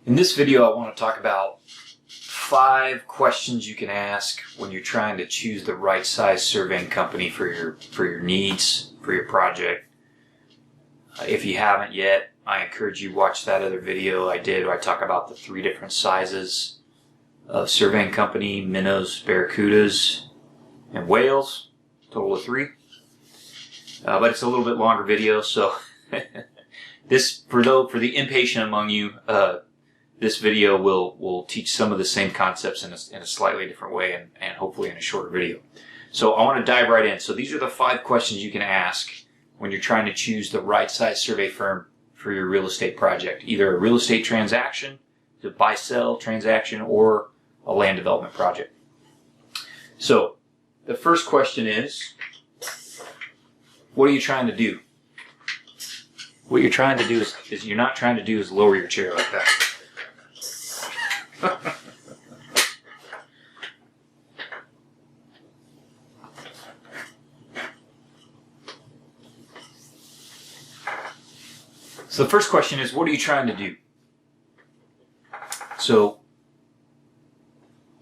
In this video, I want to talk about 5 questions you can ask when you're trying to choose the right size surveying company for your needs, for your project. If you haven't yet, I encourage you to watch that other video I did where I talk about the 3 different sizes of surveying company: minnows, barracudas, and whales. Total of 3. But it's a little bit longer video, so this for the impatient among you, this video will teach some of the same concepts in a slightly different way and hopefully in a shorter video. So I want to dive right in. So these are the 5 questions you can ask when you're trying to choose the right size survey firm for your real estate project. Either a real estate transaction, a buy-sell transaction, or a land development project. So the first question is, what are you trying to do? What you're trying to do is you're not trying to do is lower your chair like that. So the first question is, what are you trying to do? So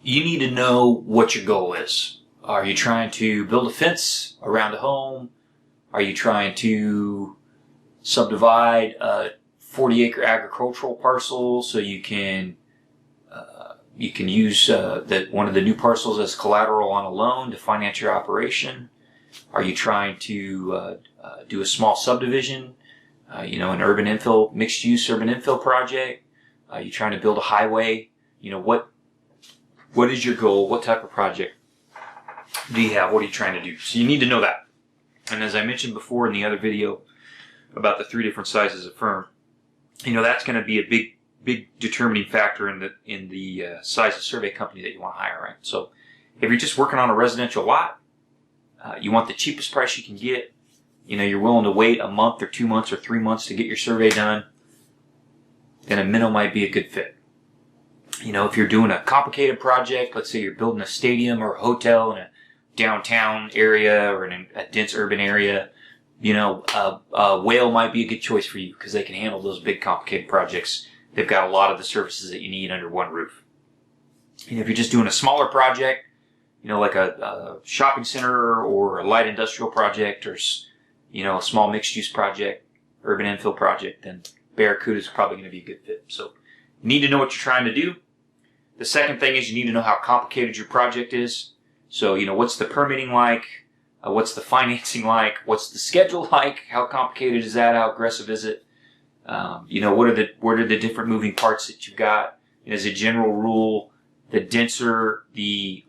you need to know what your goal is. Are you trying to build a fence around a home? Are you trying to subdivide a 40-acre agricultural parcel so you can use one of the new parcels as collateral on a loan to finance your operation? Are you trying to do a small subdivision, an urban infill, mixed-use urban infill project? Are you trying to build a highway? What is your goal? What type of project do you have? What are you trying to do? So you need to know that. And as I mentioned before in the other video about the 3 different sizes of firm, that's going to be a big determining factor in the size of survey company that you want to hire, right? So if you're just working on a residential lot, you want the cheapest price you can get. You're willing to wait a month or 2 months or 3 months to get your survey done, then a minnow might be a good fit. If you're doing a complicated project, let's say you're building a stadium or a hotel in a downtown area or in a dense urban area, a whale might be a good choice for you because they can handle those big complicated projects. They've got a lot of the services that you need under one roof. If you're just doing a smaller project, like a shopping center or a light industrial project or, a small mixed-use project, urban infill project, then barracuda is probably going to be a good fit. So you need to know what you're trying to do. The second thing is you need to know how complicated your project is. So, what's the permitting like? What's the financing like? What's the schedule like? How complicated is that? How aggressive is it? What are the different moving parts that you've got? And as a general rule, the denser the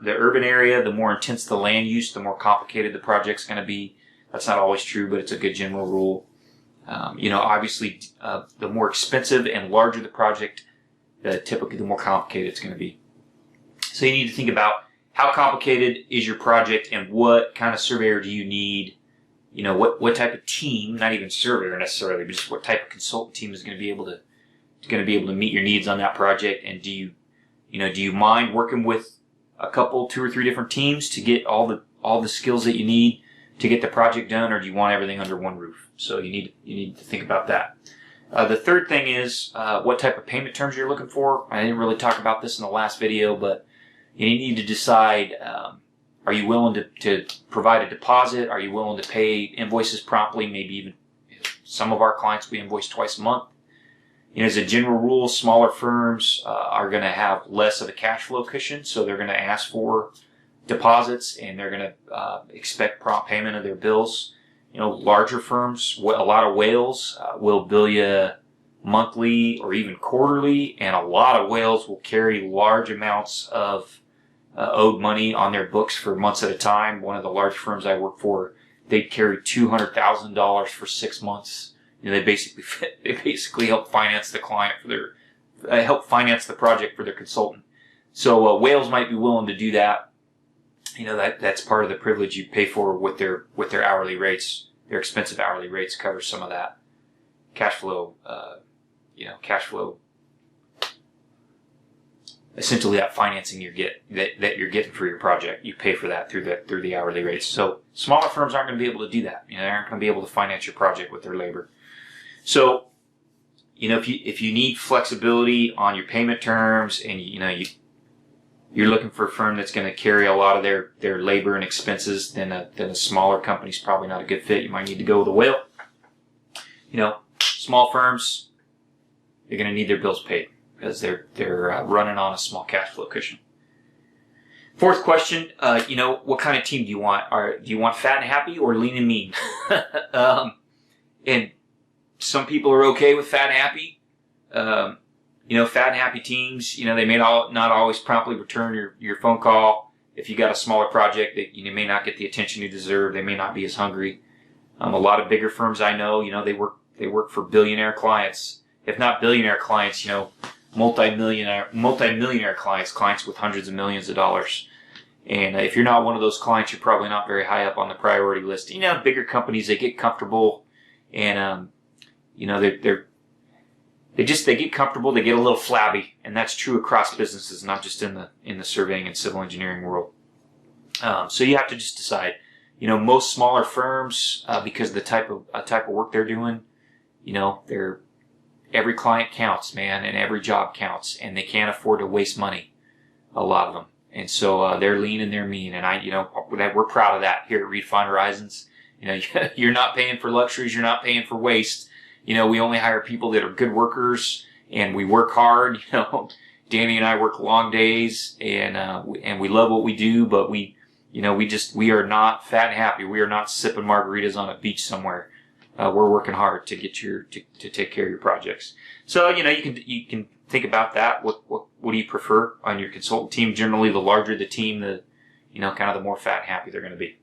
urban area, the more intense the land use, the more complicated the project's going to be. That's not always true, but it's a good general rule. Obviously, the more expensive and larger the project, typically the more complicated it's going to be. So you need to think about how complicated is your project and what kind of surveyor do you need? What type of team, not even surveyor necessarily, but just what type of consultant team is going to be able to meet your needs on that project? And do you mind working with a couple, 2 or 3 different teams to get all the skills that you need to get the project done, or do you want everything under one roof? So you need to think about that. The third thing is what type of payment terms you're looking for. I didn't really talk about this in the last video, but you need to decide, are you willing to provide a deposit? Are you willing to pay invoices promptly? Maybe even some of our clients, we invoice twice a month. As a general rule, smaller firms are going to have less of a cash flow cushion, so they're going to ask for deposits and they're going to expect prompt payment of their bills. Larger firms, a lot of whales will bill you monthly or even quarterly, and a lot of whales will carry large amounts of owed money on their books for months at a time. One of the large firms I work for, they'd carry $200,000 for 6 months. They basically help finance the client help finance the project for their consultant. So whales might be willing to do that. That's part of the privilege you pay for with their hourly rates. Their expensive hourly rates cover some of that cash flow. Essentially, that financing that you're getting for your project, you pay for that through the hourly rates. So smaller firms aren't going to be able to do that. They aren't going to be able to finance your project with their labor. So, if you need flexibility on your payment terms, and you're looking for a firm that's going to carry a lot of their labor and expenses, then a smaller company's probably not a good fit. You might need to go with a whale. Small firms, they're going to need their bills paid because they're running on a small cash flow cushion. Fourth question, what kind of team do you want? Do you want fat and happy or lean and mean? And some people are okay with fat and happy. Fat and happy teams, they may not always promptly return your phone call. If you got a smaller project, that you may not get the attention you deserve. They may not be as hungry. A lot of bigger firms I know, they work for billionaire clients. If not billionaire clients, multi-millionaire clients with hundreds of millions of dollars. And if you're not one of those clients, you're probably not very high up on the priority list. Bigger companies, they get comfortable, and they get comfortable. They get a little flabby, and that's true across businesses, not just in the surveying and civil engineering world. So you have to just decide. Most smaller firms, because of the type of work they're doing, every client counts, man, and every job counts, and they can't afford to waste money. A lot of them. And so they're lean and they're mean, and we're proud of that here at Redefined Horizons. You're not paying for luxuries, you're not paying for waste. We only hire people that are good workers, and we work hard. Danny and I work long days, and we love what we do, but we are not fat and happy. We are not sipping margaritas on a beach somewhere. We're working hard to get to take care of your projects. So you can think about that. What do you prefer on your consultant team? Generally, the larger the team, the the more fat and happy they're going to be.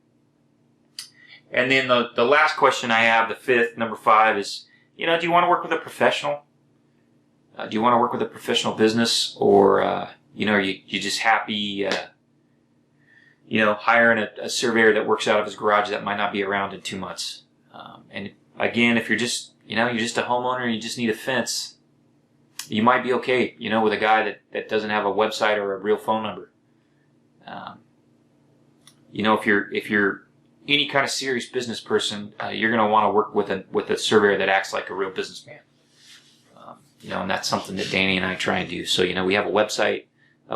And then the last question I have, the fifth, number 5, is do you want to work with a professional? Do you want to work with a professional business, or are you just happy hiring a surveyor that works out of his garage that might not be around in 2 months? And again, if you're just you're just a homeowner and you just need a fence, you might be okay, with a guy that doesn't have a website or a real phone number. If you're any kind of serious business person, you're going to want to work with a surveyor that acts like a real businessman. And that's something that Danny and I try and do. So, we have a website.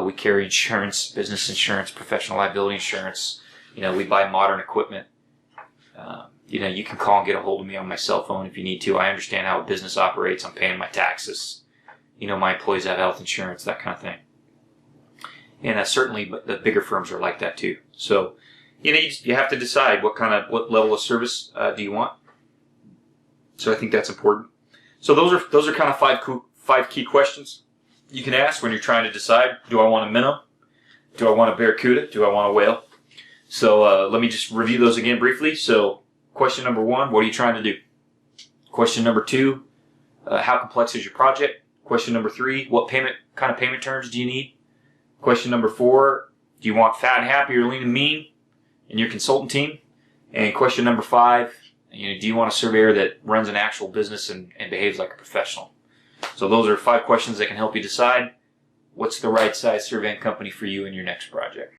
We carry insurance, business insurance, professional liability insurance. We buy modern equipment. You can call and get a hold of me on my cell phone if you need to. I understand how a business operates. I'm paying my taxes. My employees have health insurance, that kind of thing. And certainly the bigger firms are like that too. So, you have to decide what level of service do you want. So I think that's important. So those are kind of 5 key questions you can ask when you're trying to decide: do I want a minnow? Do I want a barracuda? Do I want a whale? So let me just review those again briefly. So question number 1, what are you trying to do? Question number 2, how complex is your project? Question number 3, what kind of payment terms do you need? Question number 4, do you want fat and happy or lean and mean in your consultant team? And question number 5, do you want a surveyor that runs an actual business and behaves like a professional? So those are 5 questions that can help you decide what's the right size surveying company for you in your next project.